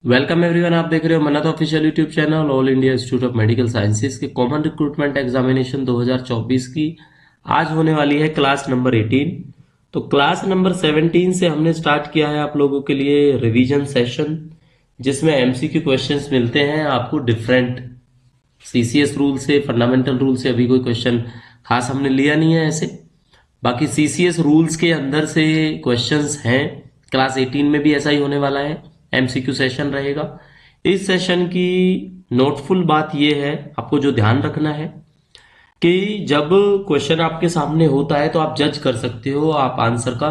Welcome everyone. आप देख रहे हो मन्नत official YouTube channel all India institute of medical sciences के कॉमन रिक्रूटमेंट एग्जामिनेशन 2024 की आज होने वाली है क्लास नंबर 18। तो क्लास नंबर 17 से हमने स्टार्ट किया है आप लोगों के लिए रिवीजन सेशन, जिसमें एमसीक्यू क्वेश्चंस मिलते हैं आपको डिफरेंट सीसीएस रूल से, फंडामेंटल रूल से अभी कोई क्वेश्चन खास हमने लिया नहीं है ऐसे। बाकी सीसीएस रूल्स के अंदर से क्वेश्चंस हैं। क्लास 18 में भी ऐसा ही होने वाला है, एमसीक्यू सेशन रहेगा। इस सेशन की नोटफुल बात यह है, आपको जो ध्यान रखना है कि जब क्वेश्चन आपके सामने होता है तो आप जज कर सकते हो, आप आंसर का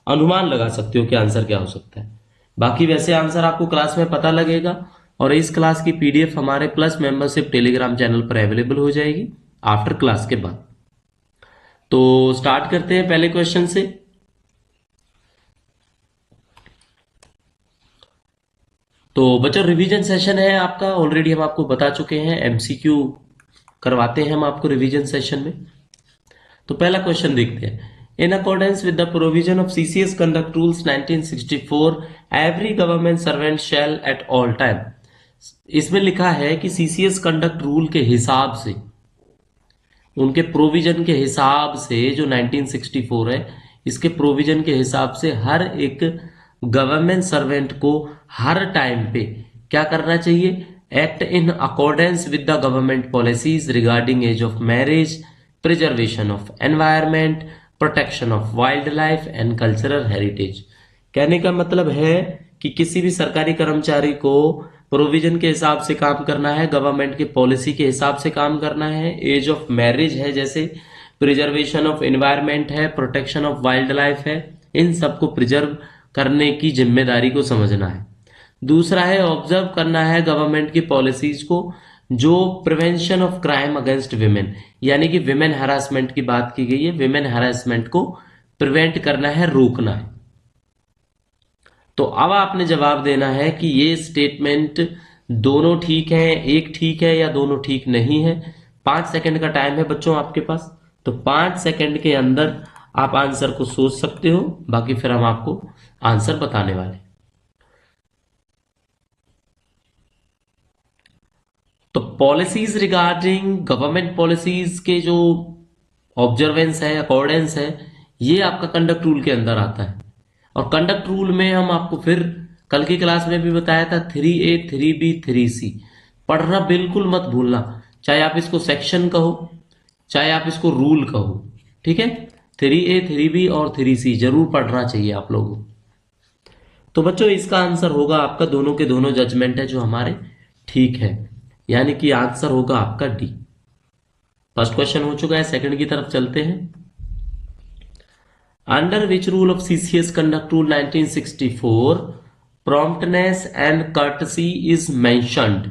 अनुमान लगा सकते हो कि आंसर क्या हो सकता है। बाकी वैसे आंसर आपको क्लास में पता लगेगा। और इस क्लास की पीडीएफ हमारे प्लस मेंबरशिप टेलीग्राम चैनल पर अवेलेबल हो जाएगी आफ्टर क्लास के बाद। तो स्टार्ट करते हैं पहले क्वेश्चन से। तो बच्चों रिवीजन सेशन है आपका, ऑलरेडी हम आपको बता चुके हैं, एमसीक्यू करवाते हैं हम आपको रिवीजन सेशन में। तो पहला क्वेश्चन देखते हैं। इन accordance with the provision of CCS conduct rules 1964 every government servant shell at all time. इसमें लिखा है कि सीसीएस कंडक्ट रूल के हिसाब से, उनके प्रोविजन के हिसाब से, जो 1964 है इसके प्रोविजन के हिसाब से हर एक गवर्नमेंट सर्वेंट को हर टाइम पे क्या करना चाहिए? Act in accordance with the government policies regarding age of marriage, preservation of environment, protection of wildlife and cultural heritage. कहने का मतलब है कि किसी भी सरकारी कर्मचारी को प्रोविजन के हिसाब से काम करना है, गवर्नमेंट की पॉलिसी के हिसाब से काम करना है। एज ऑफ मैरिज है, जैसे प्रिजर्वेशन ऑफ एनवायरमेंट है, प्रोटेक्शन ऑफ वाइल्ड लाइफ है, इन सबको प्रिजर्व करने की जिम्मेदारी को समझना है। दूसरा है ऑब्जर्व करना है गवर्नमेंट की पॉलिसीज को, जो prevention of crime against women, यानी कि विमेन हरासमेंट की बात की गई है, विमेन हरासमेंट को प्रिवेंट करना है, रोकना है। तो अब आपने जवाब देना है कि ये स्टेटमेंट दोनों ठीक है, एक ठीक है या दोनों ठीक नहीं है। 5 सेकंड का टाइम है बच्चों आपके पास, तो 5 सेकंड के अंदर आप आंसर को सोच सकते हो, बाकी फिर हम आपको आंसर बताने वाले। तो पॉलिसीज रिगार्डिंग गवर्नमेंट पॉलिसीज के जो ऑब्जर्वेंस है, अकॉर्डेंस है, ये आपका कंडक्ट रूल के अंदर आता है। और कंडक्ट रूल में हम आपको फिर कल की क्लास में भी बताया था 3A 3B 3C पढ़ना बिल्कुल मत भूलना, चाहे आप इसको सेक्शन कहो चाहे आप इसको रूल कहो, ठीक है। 3A 3B और 3C जरूर पढ़ना चाहिए आप लोगों को। तो बच्चों इसका आंसर होगा आपका, दोनों के दोनों जजमेंट है जो हमारे ठीक है, यानी कि आंसर होगा आपका डी। फर्स्ट क्वेश्चन हो चुका है, सेकंड की तरफ चलते हैं। Under which rule of CCS conduct rule 1964 promptness and courtesy is mentioned.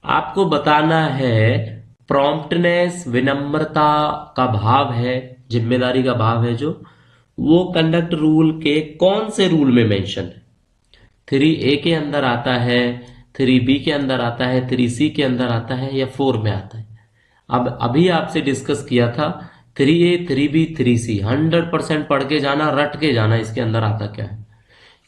आपको बताना है प्रॉम्प्टनेस, विनम्रता का भाव है, जिम्मेदारी का भाव है, जो वो कंडक्ट रूल के कौन से रूल में मेंशन है। 3A के अंदर आता है, 3B के अंदर आता है, 3C के अंदर आता है, या 4 में आता है। अब अभी आपसे डिस्कस किया था 3A 3B 3C, 100% पढ़ के जाना, रट के जाना इसके अंदर आता क्या है,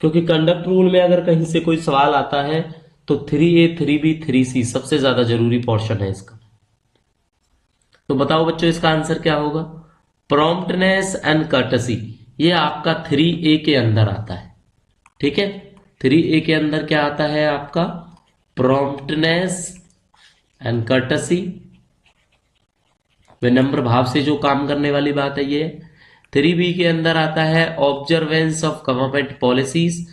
क्योंकि कंडक्ट रूल में अगर कहीं से कोई सवाल आता है तो 3A 3B 3C सबसे ज्यादा जरूरी पोर्शन है इसका। तो बताओ बच्चों इसका आंसर क्या होगा? प्रॉम्प्टनेस एंड कर्टसी, ये आपका 3A के अंदर आता है, ठीक है। 3A के अंदर क्या आता है आपका? प्रॉम्प्टनेस एंड कर्टसी, विनम्र भाव से जो काम करने वाली बात है ये। 3B के अंदर आता है observance of government policies,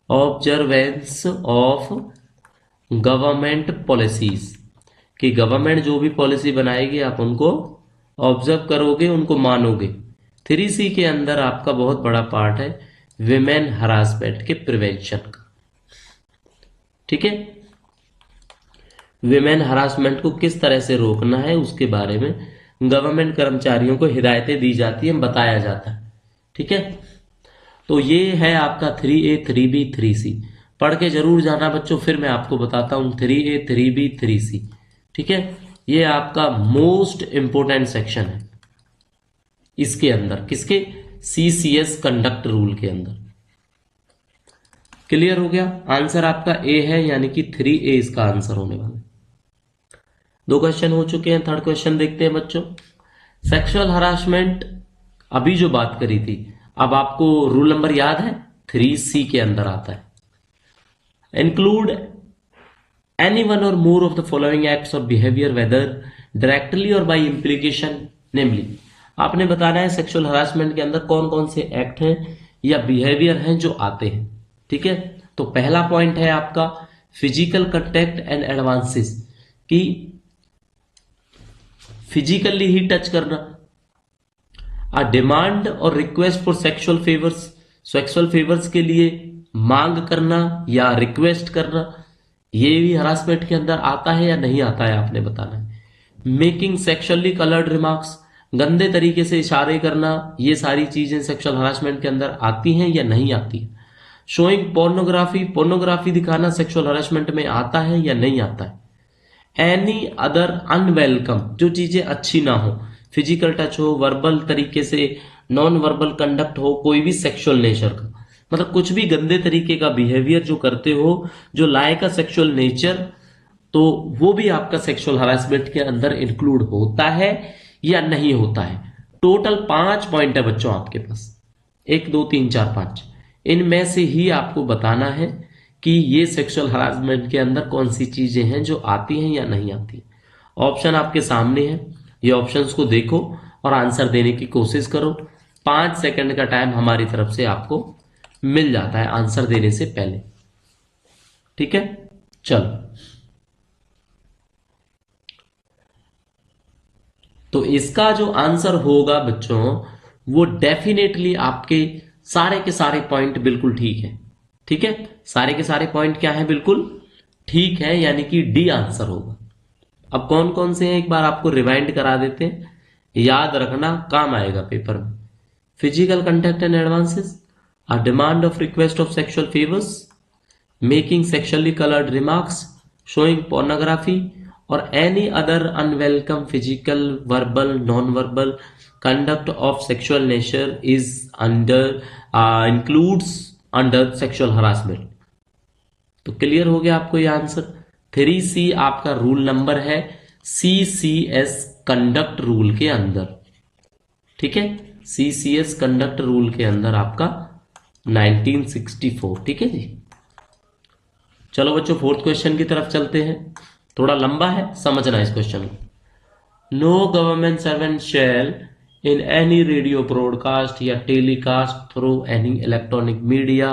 observance of government policies, कि गवर्नमेंट जो भी पॉलिसी बनाएगी आप उनको ऑब्जर्व करोगे, उनको मानोगे। 3C के अंदर आपका बहुत बड़ा पार्ट है विमेन हरासमेंट के प्रिवेंशन का, ठीक है। विमेन हरासमेंट को किस तरह से रोकना है उसके बारे में गवर्नमेंट कर्मचारियों को हिदायतें दी जाती हैं, बताया जाता है, ठीक है। तो ये है आपका 3A 3B 3C, पढ़ के जरूर जाना बच्चों, फिर मैं आपको बताता हूं 3A 3B 3C, ठीक है। ये आपका मोस्ट इंपोर्टेंट सेक्शन है इसके अंदर, किसके? सीसीएस कंडक्ट रूल के अंदर। क्लियर हो गया? आंसर आपका ए है, यानी कि 3A इसका आंसर होने वाला है। 2 क्वेश्चन हो चुके हैं। थर्ड क्वेश्चन देखते हैं बच्चों। सेक्सुअल हरासमेंट अभी जो बात करी थी, अब आपको रूल नंबर याद है? 3C के अंदर आता है, include any one or more of the following acts of behaviour whether directly or by implication, namely. आपने बताना है सेक्सुअल हरासमेंट के अंदर कौन कौन से एक्ट हैं या बिहेवियर हैं जो आते हैं। ठीक है, तो पहला पॉइंट है आपका फिजिकल कंटेक्ट एंड एडवांसेस, कि फिजिकली ही टच करना। अ डिमांड और request for sexual favours, sexual favours के लिए मांग करना या रिक्वेस्ट करना, ये भी हरासमेंट के अंदर आता है या नहीं आता है, आपने बताना है। मेकिंग सेक्सुअली कलर्ड रिमार्क्स, गंदे तरीके से इशारे करना, ये सारी चीजें सेक्सुअल हरासमेंट के अंदर आती हैं या नहीं आती है। शोइंग पोर्नोग्राफी, पोर्नोग्राफी दिखाना सेक्सुअल हरासमेंट में आता है या नहीं आता है। एनी अदर अनवेलकम, जो चीजें अच्छी ना हो, फिजिकल टच हो, वर्बल तरीके से, नॉन वर्बल कंडक्ट हो, कोई भी सेक्सुअल नेचर का, मतलब कुछ भी गंदे तरीके का बिहेवियर जो करते हो जो लायक का सेक्सुअल नेचर, तो वो भी आपका सेक्सुअल हरासमेंट के अंदर इंक्लूड होता है या नहीं होता है। टोटल 5 पॉइंट है बच्चों आपके पास, 1 2 3 4 5। इनमें से ही आपको बताना है कि ये सेक्सुअल हरासमेंट के अंदर कौन सी चीजें हैं जो आती हैं या नहीं आती। ऑप्शन आपके सामने है, ये ऑप्शंस को देखो और आंसर देने की कोशिश करो। 5 सेकंड का टाइम हमारी तरफ से आपको मिल जाता है आंसर देने से पहले। ठीक है, चलो, तो इसका जो आंसर होगा बच्चों वो डेफिनेटली आपके सारे के सारे पॉइंट बिल्कुल ठीक है। ठीक है, सारे के सारे पॉइंट क्या है, बिल्कुल ठीक है, यानी कि डी आंसर होगा। अब कौन कौन से हैं एक बार आपको रिवाइंड करा देते हैं, याद रखना काम आएगा पेपर में। Physical contact and advances, a demand of request of sexual favours, making sexually coloured remarks, showing pornography, or any other unwelcome physical verbal non verbal conduct of sexual nature is under includes under sexual harassment. तो clear हो गया आपको ये answer. 3C आपका rule number है CCS conduct rule के अंदर। ठीक है, CCS कंडक्ट रूल के अंदर आपका 1964। ठीक है जी, चलो बच्चों फोर्थ क्वेश्चन की तरफ चलते हैं, थोड़ा लंबा है, समझना इस क्वेश्चन को। No government servant shall in any radio broadcast या telecast through any electronic media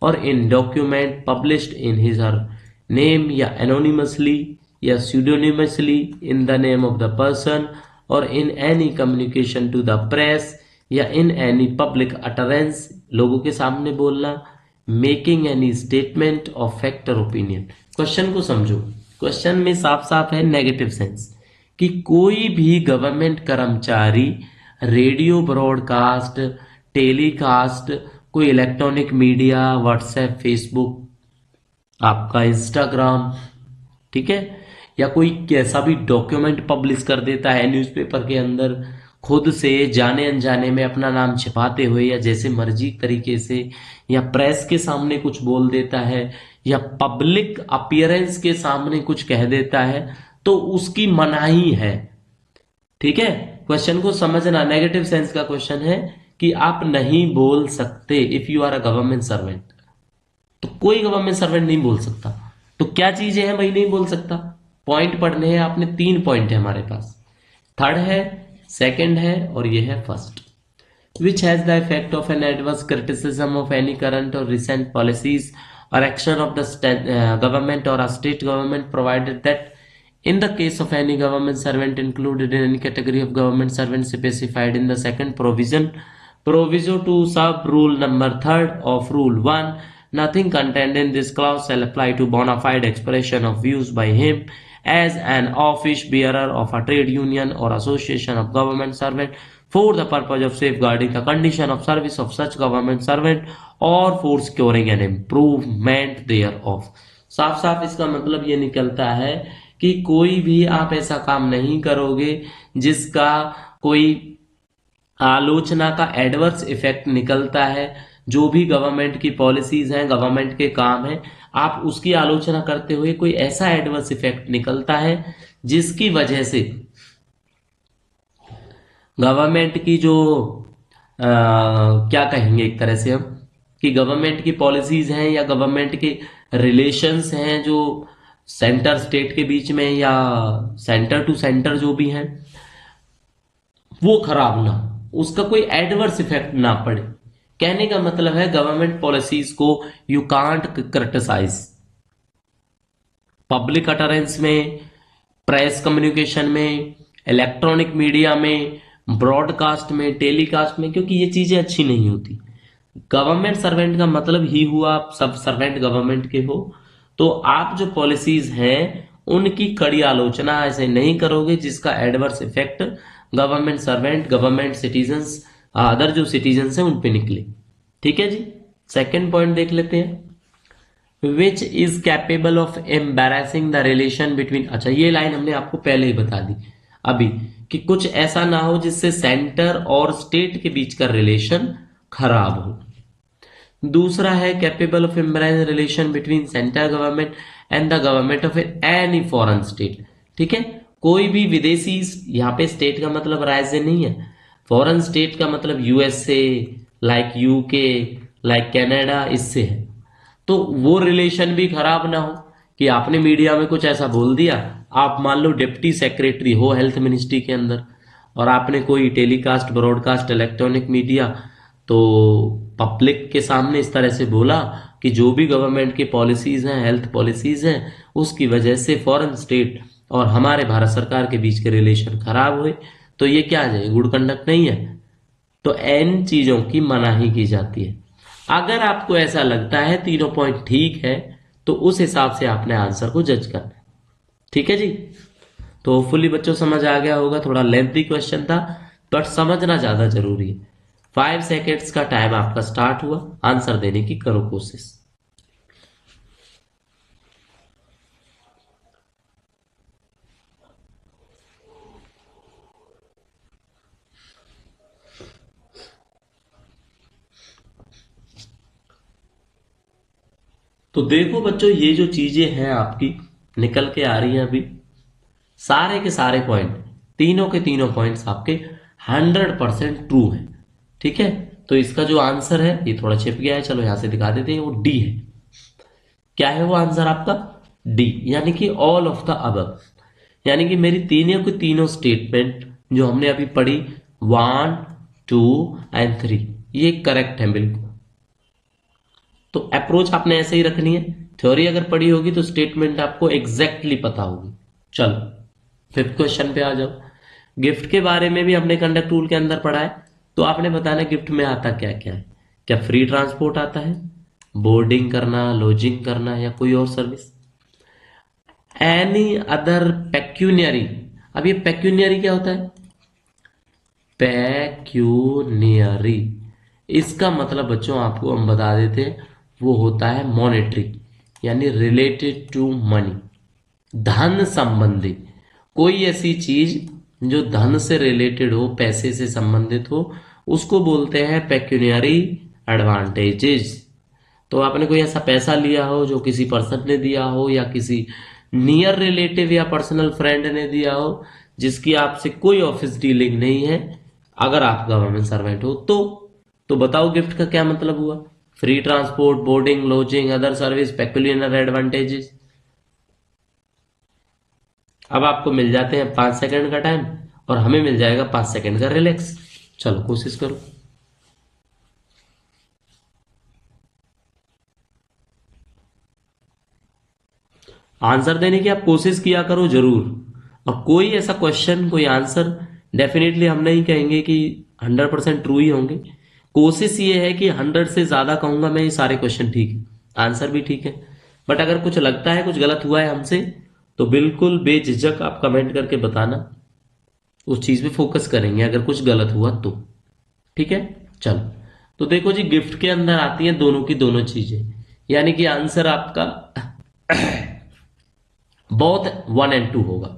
or in document published in his her name या एनोनिमसली या pseudonymously in the name of the person or in any communication to the press या in any public utterance, लोगों के सामने बोलना, making any statement of fact or opinion. Question को समझो, question में साफ साफ है नेगेटिव सेंस, कि कोई भी गवर्नमेंट कर्मचारी रेडियो ब्रॉडकास्ट, टेलीकास्ट, कोई इलेक्ट्रॉनिक मीडिया, व्हाट्सएप, फेसबुक, आपका इंस्टाग्राम, ठीक है, या कोई कैसा भी डॉक्यूमेंट पब्लिश कर देता है न्यूज़पेपर के अंदर, खुद से जाने अनजाने में अपना नाम छिपाते हुए या जैसे मर्जी तरीके से, या प्रेस के सामने कुछ बोल देता है या पब्लिक अपीयरेंस के सामने कुछ कह देता है, तो उसकी मनाही है। ठीक है, क्वेश्चन को समझना, नेगेटिव सेंस का क्वेश्चन है कि आप नहीं बोल सकते if you are a government servant. तो कोई गवर्नमेंट सर्वेंट नहीं बोल सकता। तो क्या चीजें हैं भाई नहीं बोल सकता, पॉइंट पढ़ने हैं आपने, 3 पॉइंट है हमारे पास, थर्ड है, सेकंड है और ये है first. Which has the effect of an adverse criticism of any current or recent policies or action of the government or a state government, provided that in the case of any government servant included in any category of government servants specified in the second proviso to sub rule number 3 of rule 1, nothing contained in this clause shall apply to bona fide expression of views by him as an office bearer of a trade union or association of government servant for the purpose of safeguarding the condition of service of such government servant or for securing an improvement thereof। साफ साफ इसका मतलब ये निकलता है कि कोई भी आप ऐसा काम नहीं करोगे जिसका कोई आलोचना का एडवर्स इफेक्ट निकलता है, जो भी गवर्नमेंट की पॉलिसीज हैं, गवर्नमेंट के काम हैं, आप उसकी आलोचना करते हुए कोई ऐसा एडवर्स इफेक्ट निकलता है जिसकी वजह से गवर्नमेंट की जो क्या कहेंगे एक तरह से हम कि गवर्नमेंट की पॉलिसीज हैं या गवर्नमेंट के रिलेशंस हैं जो सेंटर स्टेट के बीच में या सेंटर टू सेंटर जो भी हैं वो खराब ना, उसका कोई एडवर्स इफेक्ट ना पड़े। कहने का मतलब है गवर्नमेंट पॉलिसीज को you can't criticise. Public utterance में, प्रेस कम्युनिकेशन में, इलेक्ट्रॉनिक मीडिया में, ब्रॉडकास्ट में, टेलीकास्ट में, क्योंकि ये चीजें अच्छी नहीं होती। गवर्नमेंट सर्वेंट का मतलब ही हुआ आप सब सर्वेंट गवर्नमेंट के हो, तो आप जो पॉलिसीज हैं उनकी कड़ी आलोचना ऐसे नहीं करोगे जिसका adverse effect government servant, government citizens, other जो सिटीजन्स हैं उन पे निकले। ठीक है जी। सेकेंड पॉइंट देख लेते हैं, which is capable of embarrassing the relation between. अच्छा, ये लाइन हमने आपको पहले ही बता दी अभी कि कुछ ऐसा ना हो जिससे सेंटर और स्टेट के बीच का रिलेशन खराब हो। दूसरा है capable of embarrassing relation between central government and the government of any foreign state. ठीक है, कोई भी विदेशी, यहाँ पे स्टेट का मतलब राज्य नहीं है, फॉरेन स्टेट का मतलब USA, like UK, like Canada, इससे है। तो वो रिलेशन भी खराब ना हो कि आपने मीडिया में कुछ ऐसा बोल दिया, आप मान लो डिप्टी सेक्रेटरी हो हेल्थ मिनिस्ट्री के अंदर और आपने कोई टेलीकास्ट, ब्रॉडकास्ट, इलेक्ट्रॉनिक मीडिया तो पब्लिक के सामने इस तरह से बोला कि जो भी गवर्नमेंट की पॉलिसीज हैं, हेल्थ पॉलिसीज हैं, उसकी वजह से फॉरेन स्टेट और हमारे भारत सरकार के बीच के रिलेशन खराब हुए, तो ये क्या है, गुड कंडक्ट नहीं है। तो इन चीजों की मनाही की जाती है। अगर आपको ऐसा लगता है तीनों पॉइंट ठीक है तो उस हिसाब से आपने आंसर को जज करना है। ठीक है जी। तो होपफुली बच्चों समझ आ गया होगा, थोड़ा लेंथी क्वेश्चन था बट समझना ज्यादा जरूरी है। 5 सेकेंड्स का टाइम आपका स्टार्ट हुआ, आंसर देने की करो कोशिश। तो देखो बच्चों, ये जो चीजें हैं आपकी निकल के आ रही हैं अभी, सारे के सारे पॉइंट, तीनों के तीनों पॉइंट्स आपके 100% ट्रू हैं। ठीक है, तो इसका जो आंसर है, ये थोड़ा छिप गया है, चलो यहां से दिखा देते हैं, वो डी है। क्या है वो आंसर आपका? डी, यानी कि ऑल ऑफ द अबव। यानी कि मेरी तीनों की तीनों स्टेटमेंट जो हमने अभी पढ़ी 1, 2 एंड 3, ये करेक्ट है बिल्कुल। तो अप्रोच आपने ऐसे ही रखनी है। थ्योरी अगर पढ़ी होगी तो स्टेटमेंट आपको एग्जैक्टली पता होगी। चलो 5th क्वेश्चन पे आ जाओ। गिफ्ट के बारे में भी हमने कंडक्ट रूल के अंदर पढ़ा है, तो आपने बताना गिफ्ट में आता क्या क्या है। क्या फ्री ट्रांसपोर्ट आता है, बोर्डिंग करना, लॉजिंग करना, या कोई और सर्विस? Any other पेक्यूनियरी। अब ये पेक्यूनियरी क्या होता है? पेक्यूनियरी, इसका मतलब बच्चों आपको हम बता देते हैं, वो होता है मॉनेटरी, यानी रिलेटेड टू मनी, धन संबंधी। कोई ऐसी चीज जो धन से रिलेटेड हो, पैसे से संबंधित हो, उसको बोलते हैं पेक्यूनियरी एडवांटेजेस। तो आपने कोई ऐसा पैसा लिया हो जो किसी पर्सन ने दिया हो या किसी नियर रिलेटिव या पर्सनल फ्रेंड ने दिया हो, जिसकी आपसे कोई ऑफिस डीलिंग नहीं है, अगर आप गवर्नमेंट सर्वेंट हो तो बताओ गिफ्ट का क्या मतलब हुआ? Free transport, boarding, lodging, other service, peculiar advantages. अब आपको मिल जाते हैं 5 सेकंड का टाइम और हमें मिल जाएगा 5 सेकंड का रिलैक्स। चलो कोशिश करो। आंसर देने की आप कोशिश किया करो जरूर। और कोई ऐसा क्वेश्चन, कोई आंसर डेफिनेटली हम नहीं कहेंगे कि 100% ट्रू ही होंगे। कोशिश ये है कि 100 से ज्यादा कहूंगा मैं, ये सारे क्वेश्चन ठीक है, आंसर भी ठीक है। बट अगर कुछ लगता है कुछ गलत हुआ है हमसे, तो बिल्कुल बेझिझक आप कमेंट करके बताना, उस चीज पे फोकस करेंगे अगर कुछ गलत हुआ तो। ठीक है, चलो। तो देखो जी, गिफ्ट के अंदर आती हैं दोनों की दोनों चीजें, यानी कि आंसर आपका बोथ 1 and 2 होगा,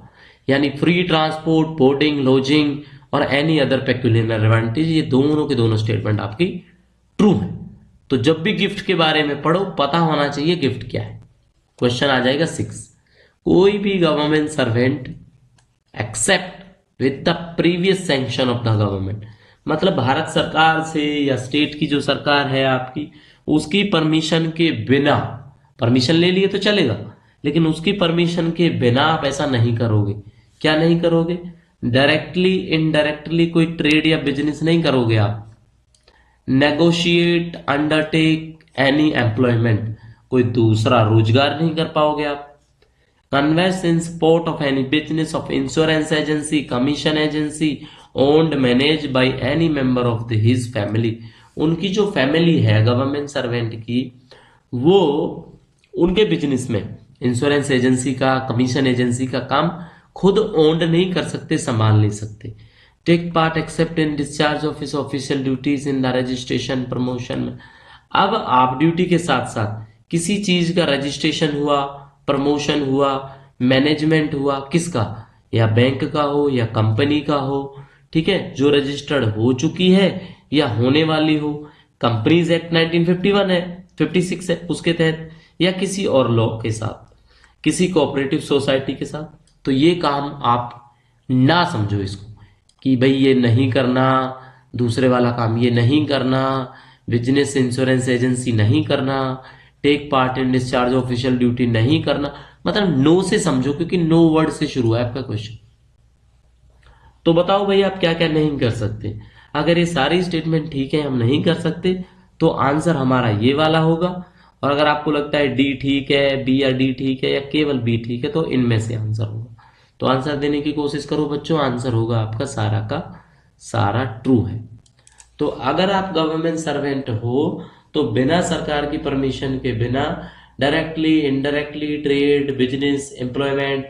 यानी फ्री ट्रांसपोर्ट, बोर्डिंग, लॉजिंग और एनी अदर पेक्यूलियर एडवांटेज, ये दोनों के दोनों स्टेटमेंट आपकी ट्रू है। तो जब भी गिफ्ट के बारे में पढ़ो पता होना चाहिए गिफ्ट क्या है। क्वेश्चन आ जाएगा 6, कोई भी government servant except with the previous sanction of the government, मतलब भारत सरकार से या स्टेट की जो सरकार है आपकी, उसकी परमिशन के बिना, परमिशन ले लिए तो चलेगा लेकिन उसकी परमिशन के बिना आप ऐसा नहीं करोगे। क्या नहीं करोगे? डायरेक्टली इनडायरेक्टली कोई ट्रेड या बिजनेस नहीं करोगे आप। नेगोशिएट अंडरटेक एनी एम्प्लॉयमेंट, कोई दूसरा रोजगार नहीं कर पाओगे आप। Canvass in support of any business of insurance agency, commission agency owned manage by any member of his family, उनकी जो फैमिली है गवर्नमेंट सर्वेंट की, वो उनके बिजनेस में इंश्योरेंस एजेंसी का, कमीशन एजेंसी का काम खुद ओन्ड नहीं कर सकते, संभाल नहीं सकते। Take part except in discharge of his official duties in the registration promotion में, अब आप ड्यूटी के साथ साथ किसी चीज का रजिस्ट्रेशन हुआ, प्रमोशन हुआ, मैनेजमेंट हुआ, किसका, या बैंक का हो या कंपनी का हो, ठीक है, जो रजिस्टर्ड हो चुकी है या होने वाली हो, कंपनीज एक्ट 1951 है, 56 है उसके तहत, या किसी और लॉ के साथ, किसी कोऑपरेटिव सोसाइटी के साथ, तो ये काम आप ना समझो इसको कि भाई ये नहीं करना, दूसरे वाला काम ये नहीं करना, बिजनेस इंश्योरेंस एजेंसी नहीं करना, take part in discharge official duty नहीं करना, मतलब नो से समझो क्योंकि नो वर्ड से शुरू है आपका क्वेश्चन। तो बताओ भाई आप क्या क्या नहीं कर सकते। अगर ये सारी स्टेटमेंट ठीक है, हम नहीं कर सकते, तो आंसर हमारा ये वाला होगा। और अगर आपको लगता है डी ठीक है, बी या डी ठीक है, या केवल बी ठीक है, तो इनमें से आंसर होगा। तो आंसर देने की कोशिश करो बच्चों, आंसर होगा आपका सारा का सारा ट्रू है। तो अगर आप गवर्नमेंट सर्वेंट हो तो बिना सरकार की परमिशन के बिना directly indirectly trade, business, employment,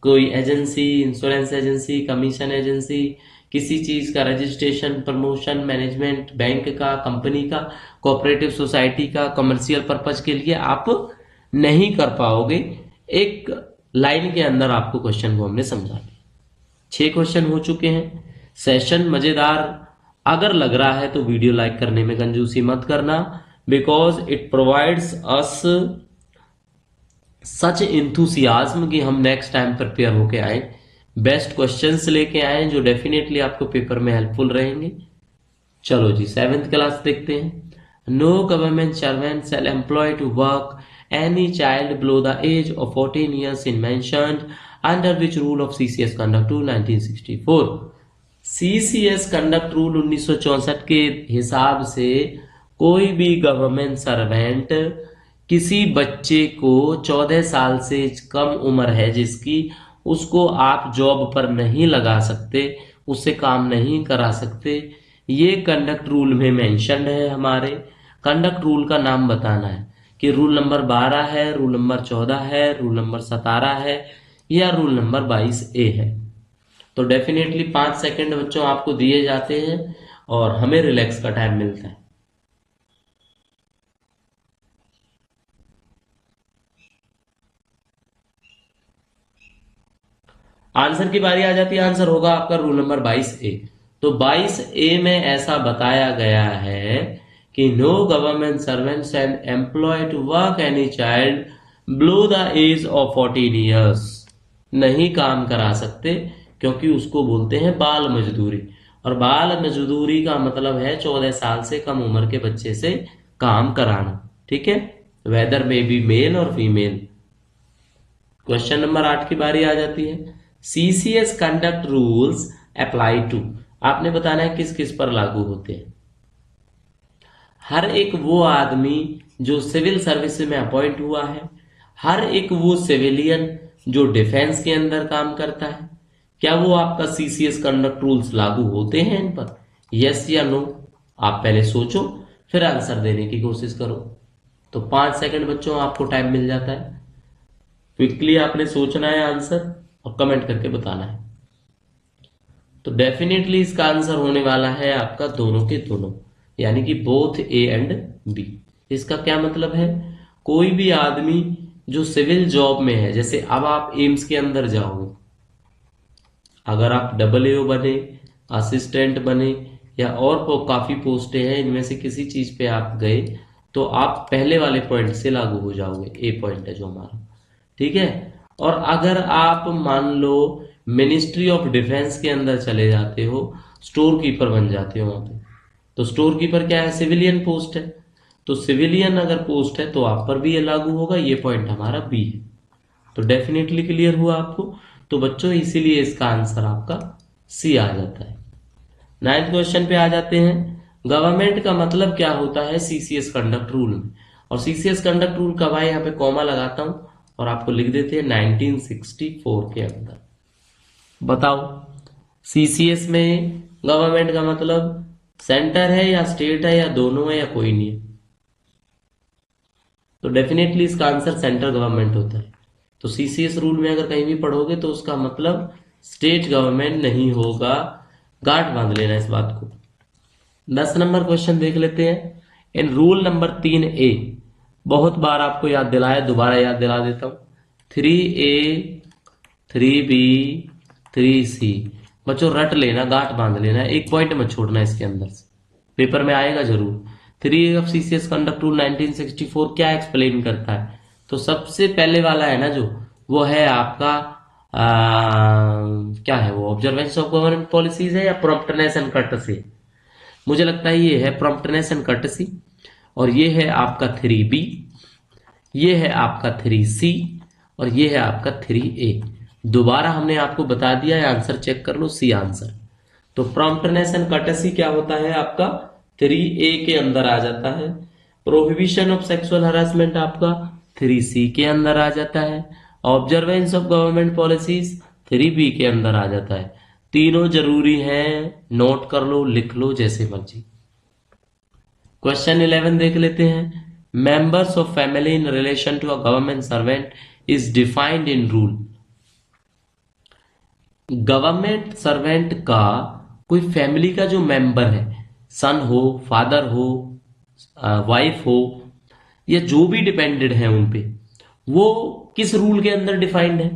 कोई agency, insurance agency, commission agency, किसी चीज का रजिस्ट्रेशन, प्रमोशन, मैनेजमेंट, बैंक का, कंपनी का, कोऑपरेटिव सोसाइटी का, कमर्शियल पर्पज के लिए आप नहीं कर पाओगे। एक लाइन के अंदर आपको क्वेश्चन को हमने समझा दिया। 6 क्वेश्चन हो चुके हैं। सेशन मजेदार अगर लग रहा है तो वीडियो लाइक करने में कंजूसी मत करना, because it provides us such enthusiasm कि हम नेक्स्ट टाइम प्रिपेयर होके आए, बेस्ट क्वेश्चंस लेके आए जो डेफिनेटली आपको पेपर में हेल्पफुल रहेंगे। चलो जी 7th क्लास देखते हैं। No government servant shall employ to work any child below the age of 14 years in mentioned under which rule of CCS conduct rule 1964। CCS conduct rule 1964 के हिसाब से कोई भी गवर्नमेंट सर्वेंट किसी बच्चे को 14 साल से कम उम्र है जिसकी, उसको आप जॉब पर नहीं लगा सकते, उससे काम नहीं करा सकते। ये कंडक्ट रूल में मेंशन्ड है। हमारे कंडक्ट रूल का नाम बताना है कि रूल नंबर 12 है, रूल नंबर 14 है, रूल नंबर 17 है, या रूल नंबर 22A है। तो डेफिनेटली 5 सेकंड बच्चों आपको दिए जाते हैं और हमें रिलैक्स का टाइम मिलता है। आंसर की बारी आ जाती है। आंसर होगा आपका रूल नंबर 22A। तो 22A में ऐसा बताया गया है कि no government servants and employ to work any child below the age of 14 years, नहीं काम करा सकते क्योंकि उसको बोलते हैं बाल मजदूरी। और बाल मजदूरी का मतलब है 14 साल से कम उम्र के बच्चे से काम कराना, ठीक है, वेदर में be male or female. Question number 8 की बारी आ जाती है। CCS conduct rules apply to, आपने बताना है किस किस पर लागू होते हैं। हर एक वो आदमी जो सिविल सर्विस में अपॉइंट हुआ है, हर एक वो सिविलियन जो डिफेंस के अंदर काम करता है, क्या वो आपका CCS कंडक्ट रूल्स लागू होते हैं इन पर, यस या नो? आप पहले सोचो फिर आंसर देने की कोशिश करो। तो 5 सेकंड बच्चों आपको टाइम मिल जाता है, क्विकली आपने सोचना है आंसर और कमेंट करके बताना है। तो डेफिनेटली इसका आंसर होने वाला है आपका दोनों के दोनों, यानी कि बोथ A एंड B। इसका क्या मतलब है? कोई भी आदमी जो सिविल जॉब में है, जैसे अब आप एम्स के अंदर जाओगे, अगर आप AAO बने, असिस्टेंट बने, या और काफी पोस्टें हैं, इनमें से किसी चीज पे आप गए, तो आप पहले वाले पॉइंट से लागू हो जाओगे, ए पॉइंट है जो हमारा, ठीक है। और अगर आप मान लो मिनिस्ट्री ऑफ डिफेंस के अंदर चले जाते हो, स्टोर कीपर बन जाते हो वहां पे, तो स्टोर कीपर क्या है, सिविलियन पोस्ट है, तो सिविलियन अगर पोस्ट है तो आप पर भी ये लागू होगा, ये पॉइंट हमारा बी है। तो डेफिनेटली क्लियर हुआ आपको। तो बच्चों इसीलिए इसका आंसर आपका सी आ जाता है। 9th क्वेश्चन पे आ जाते हैं। गवर्नमेंट का मतलब क्या होता है सीसीएस कंडक्ट रूल में, और सीसीएस कंडक्ट रूल का भाई यहाँ पे कॉमा लगाता हूं और आपको लिख देते हैं 1964 के अंदर। बताओ सीसीएस में गवर्नमेंट का मतलब सेंटर है या स्टेट है या दोनों है या कोई नहीं है? तो डेफिनेटली इसका आंसर सेंट्रल गवर्नमेंट होता है। तो सीसीएस रूल में अगर कहीं भी पढ़ोगे तो उसका मतलब स्टेट गवर्नमेंट नहीं होगा, गांठ बांध लेना इस बात को। 10 नंबर क्वेश्चन देख लेते हैं। इन रूल नंबर 3A, बहुत बार आपको याद दिलाया, दोबारा याद दिला देता हूं। 3A 3B 3C, बच्चों रट लेना, गांठ बांध लेना, एक पॉइंट मत छोड़ना इसके अंदर से, पेपर में आएगा जरूर। 3A of CCS conduct rule 1964 क्या एक्सप्लेन करता है? तो सबसे पहले वाला है ना जो, वो है आपका क्या है वो, ऑब्जर्वेंस ऑफ गवर्नमेंट पॉलिसीज है या प्रॉम्प्टनेस एंड कर्टसी? मुझे लगता है ये है प्रॉम्प्टनेस एंड कर्टसी, और ये है आपका 3B, ये है आपका 3C, और ये है आपका 3A। दोबारा हमने आपको बता दिया है, आंसर चेक कर लो, सी आंसर। तो प्रॉम्प्टनेस एंड कर्टसी क्या होता है आपका 3A के अंदर आ जाता है। प्रोहिबिशन ऑफ सेक्सुअल हरासमेंट आपका 3C के अंदर आ जाता है। Observance of government policies 3B के अंदर आ जाता है। तीनों जरूरी हैं, नोट कर लो, लिख लो जैसे मर्जी। क्वेश्चन 11 देख लेते हैं। Members of family in relation to a government servant is defined in rule. Government servant का कोई फैमिली का जो मेंबर है, सन हो, फादर हो, वाइफ हो, या जो भी डिपेंडेंट है उन पे, वो किस रूल के अंदर डिफाइंड है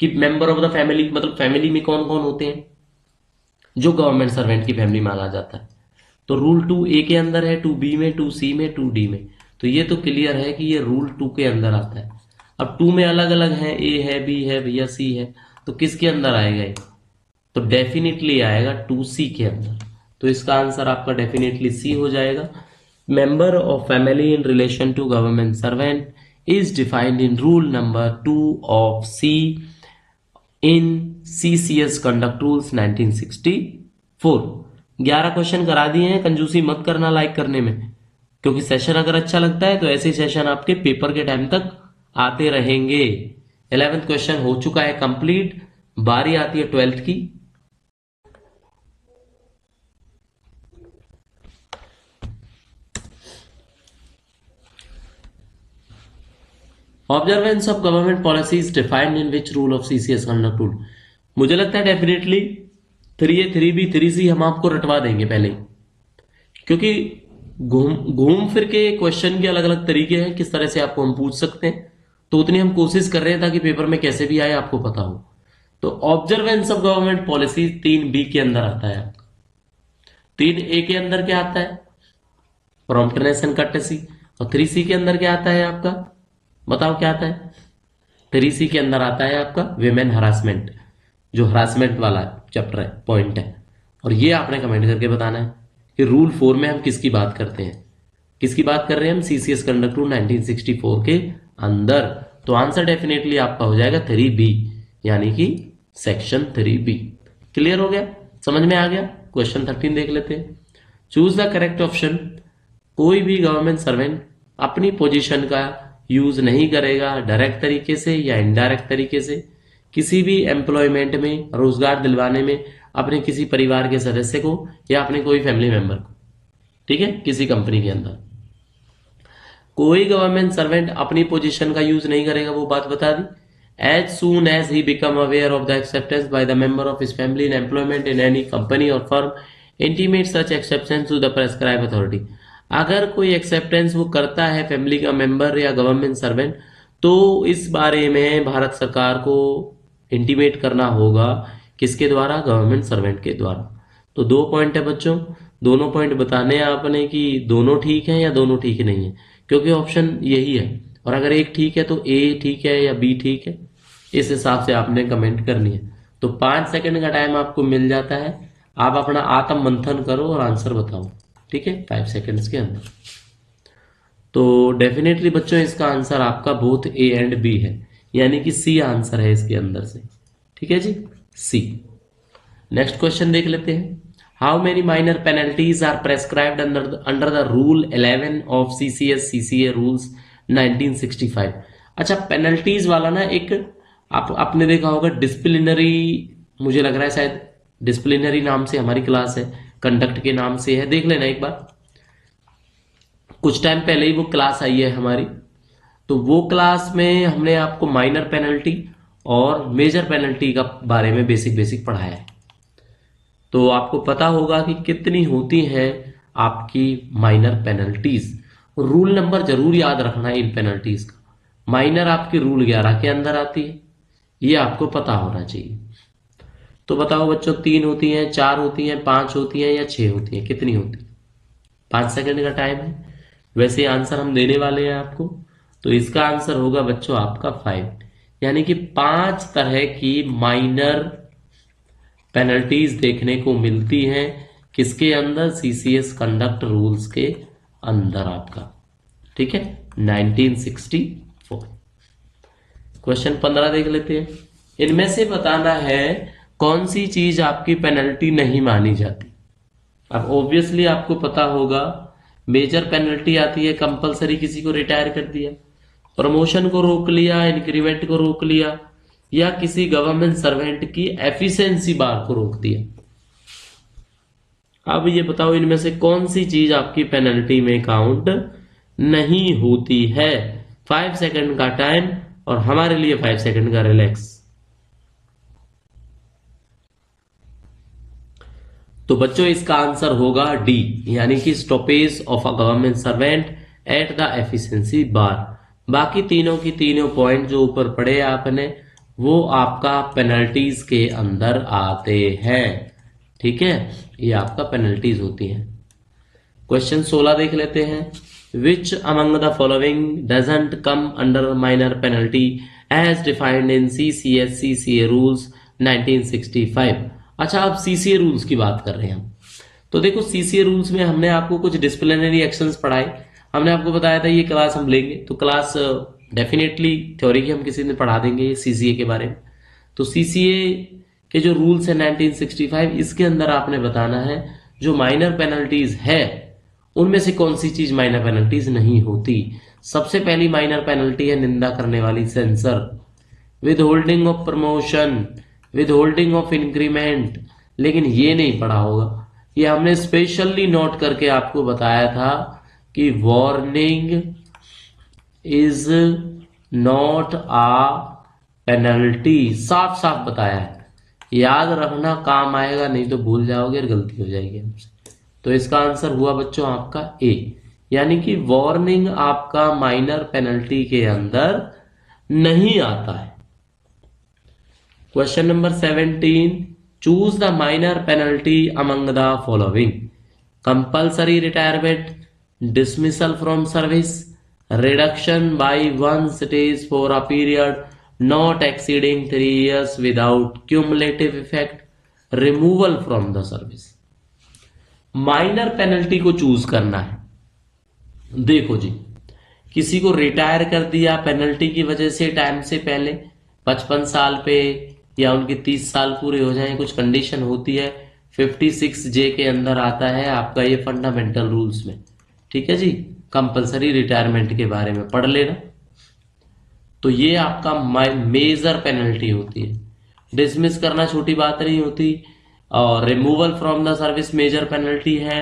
कि मेंबर ऑफ द फैमिली, मतलब फैमिली में कौन कौन होते हैं जो गवर्नमेंट सर्वेंट की फैमिली माना जाता है? तो रूल 2A के अंदर है, 2B में, 2C में, 2D में। तो ये तो क्लियर है कि ये रूल 2 के अंदर आता है। अब 2 में अलग अलग है, A है, B है, भैया C है, तो किसके अंदर आएगा ये? तो डेफिनेटली आएगा 2C के अंदर। तो इसका आंसर आपका डेफिनेटली C हो जाएगा। Member of family in relation to government servant is defined in rule number 2 of C in CCS conduct rules 1964। 11 question करा दिए हैं, कंजूसी मत करना लाइक करने में, क्योंकि सेशन अगर अच्छा लगता है तो ऐसे सेशन आपके पेपर के टाइम तक आते रहेंगे। 11th क्वेश्चन हो चुका है कंप्लीट, बारी आती है 12th की। Observance of government policies defined in which rule of CCS conduct rule. मुझे लगता है डेफिनेटली 3A 3B 3C हम आपको रटवा देंगे पहले ही, क्योंकि घूम घूम फिर के क्वेश्चन के अलग अलग तरीके हैं किस तरह से आपको हम पूछ सकते हैं, तो उतनी हम कोशिश कर रहे हैं ताकि पेपर में कैसे भी आए आपको पता हो। तो observance of government policy 3B के अंदर आता है आपका। 3A के अंदर क्या आता है? Promptness and courtesy. और 3C के अंदर क्या आता है आपका? बताओ क्या आता है? 3C के अंदर आता है आपका विमेन हरासमेंट, जो हरासमेंट वाला चैप्टर है, पॉइंट है। और ये आपने कमेंट करके बताना है कि रूल 4 में हम किसकी बात करते हैं, किसकी बात कर रहे हैं हम? सीसीएस कंडक्ट रूल 1964 के अंदर। तो आंसर डेफिनेटली आपका हो जाएगा 3B, यानी कि सेक्शन 3B। क्लियर हो गया, समझ में आ गया? क्वेश्चन 13 देख लेते हैं। Choose the correct option. कोई भी गवर्नमेंट सर्वेंट अपनी पोजीशन का यूज नहीं करेगा डायरेक्ट तरीके से या इनडायरेक्ट तरीके से किसी भी एम्प्लॉयमेंट में, रोजगार दिलवाने में, अपने किसी परिवार के सदस्य को या अपने कोई फैमिली मेंबर को, ठीक है, किसी कंपनी के अंदर कोई गवर्नमेंट सर्वेंट अपनी पोजीशन का यूज नहीं करेगा, वो बात बता दी। As soon as he become aware of the acceptance by the member of his family in employment in any company or firm intimate such acceptance to the prescribe authority. अगर कोई acceptance वो करता है फैमिली का member या government servant, तो इस बारे में भारत सरकार को इंटीमेट करना होगा, किसके द्वारा? गवर्नमेंट सर्वेंट के द्वारा। तो 2 पॉइंट है बच्चों, दोनों पॉइंट बताने हैं आपने कि दोनों ठीक है या दोनों ठीक नहीं है, क्योंकि ऑप्शन यही है। और अगर एक ठीक है तो ए ठीक है या बी ठीक है, इस हिसाब से आपने कमेंट करनी है। तो 5 सेकंड का टाइम आपको मिल जाता है, आप अपना आत्म मंथन करो और आंसर बताओ, ठीक है, 5 सेकंड्स के अंदर। तो डेफिनेटली बच्चों इसका आंसर आपका बोथ ए एंड बी है, यानी कि सी आंसर है इसके अंदर से, ठीक है जी, सी। नेक्स्ट क्वेश्चन देख लेते हैं। How many minor penalties are prescribed under the rule 11 of CCS CCA rules 1965। अच्छा, पेनल्टीज वाला ना एक आपने देखा होगा डिसिप्लिनरी, मुझे लग रहा है शायद डिसिप्लिनरी नाम से हमारी क्लास है, कंडक्ट के नाम से है, देख लेना एक बार, कुछ टाइम पहले ही वो क्लास आई है हमारी। तो वो क्लास में हमने आपको माइनर पेनल्टी और मेजर पेनल्टी का बारे में बेसिक बेसिक पढ़ाया है। तो आपको पता होगा कि कितनी होती हैं आपकी माइनर पेनल्टीज। रूल नंबर जरूर याद रखना है इन पेनल्टीज का। माइनर आपकी रूल 11 के अंदर आती है, ये आपको पता होना चाहिए। तो बताओ बच्चों, 3 होती हैं, 4 होती हैं, 5 होती हैं या 6 होती हैं, कितनी होती है? 5 सेकंड का टाइम है, वैसे आंसर हम देने वाले हैं आपको। तो इसका आंसर होगा बच्चों आपका 5, यानी कि 5 तरह की माइनर पेनल्टीज देखने को मिलती हैं किसके अंदर? सीसीएस कंडक्ट रूल्स के अंदर आपका, ठीक है, 1964। क्वेश्चन 15 देख लेते हैं। इनमें से बताना है कौन सी चीज आपकी पेनल्टी नहीं मानी जाती। अब ऑब्वियसली आपको पता होगा मेजर पेनल्टी आती है कंपलसरी, किसी को रिटायर कर दिया, प्रमोशन को रोक लिया, इंक्रीमेंट को रोक लिया, या किसी गवर्नमेंट सर्वेंट की एफिशिएंसी बार को रोक दिया। अब ये बताओ इनमें से कौन सी चीज आपकी पेनल्टी में काउंट नहीं होती है। 5 सेकंड का टाइम और हमारे लिए 5 सेकंड का रिलैक्स। तो बच्चों इसका आंसर होगा डी, यानी कि stoppage of a government servant at the efficiency bar. बाकी तीनों की तीनों पॉइंट जो ऊपर पढ़े आपने, वो आपका पेनल्टीज के अंदर आते हैं, ठीक है, ये आपका पेनल्टीज होती हैं। क्वेश्चन 16 देख लेते हैं। Which among the following doesn't come under minor penalty as defined in CCS CCA rules 1965। अच्छा, अब सीसीए रूल्स की बात कर रहे हैं हम। तो देखो सीसीए रूल्स में हमने आपको कुछ डिसिप्लिनरी एक्शंस पढ़ाए, हमने आपको बताया था ये क्लास हम लेंगे, तो क्लास डेफिनेटली थ्योरी की हम किसी दिन पढ़ा देंगे सीसीए के बारे में। तो सीसीए के जो रूल्स है 1965, इसके अंदर आपने बताना है जो माइनर पेनल्टीज है उनमें से कौन सी चीज माइनर पेनल्टीज नहीं होती। सबसे पहली माइनर पेनल्टी है निंदा करने वाली, sensor, with holding of promotion, with holding of increment. लेकिन ये नहीं पढ़ा होगा, ये हमने स्पेशली नोट करके आपको बताया था कि warning is not a penalty, साफ साफ बताया है। याद रखना काम आएगा, नहीं तो भूल जाओगे और गलती हो जाएगी हमसे। तो इसका आंसर हुआ बच्चों आपका ए, यानी कि वार्निंग आपका माइनर पेनल्टी के अंदर नहीं आता है। Question number 17, choose the minor penalty among the following. Compulsory retirement, dismissal from service, reduction by 1 stage for a period not exceeding 3 years without cumulative effect, removal from the service। Minor penalty को choose करना है। देखो जी, किसी को retire कर दिया penalty की वजह से टाइम से पहले 55 साल पे, या उनके 30 साल पूरे हो जाएं, कुछ कंडीशन होती है, 56J के अंदर आता है आपका ये फंडामेंटल रूल्स में, ठीक है जी, कंपलसरी रिटायरमेंट के बारे में पढ़ लेना। तो ये आपका मेजर पेनल्टी होती है। डिसमिस करना छोटी बात नहीं होती, और removal from the service major penalty है।